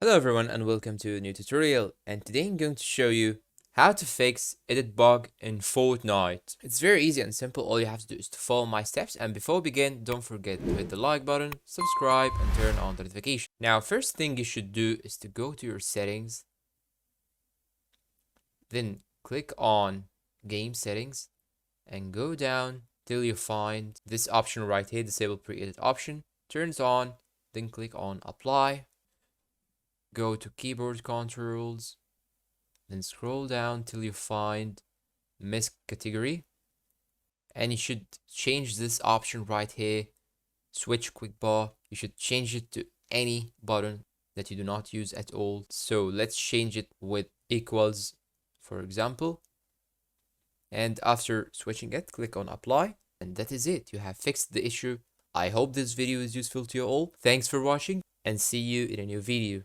Hello everyone and welcome to a new tutorial, and today I'm going to show you how to fix edit bug in Fortnite. It's very easy and simple. All you have to do is to follow my steps, and before we begin, don't forget to hit the like button, subscribe and turn on the notification. Now first thing you should do is to go to your settings, then click on game settings and go down till you find this option right here, disable pre-edit option, turns on, then click on apply. Go to keyboard controls, then scroll down till you find miss category, and you should change this option right here, switch quick bar. You should change it to any button that you do not use at all. So let's change it with equals, for example, and after switching it, click on apply, and that is it. You have fixed the issue. I hope this video is useful to you all. Thanks for watching and see you in a new video.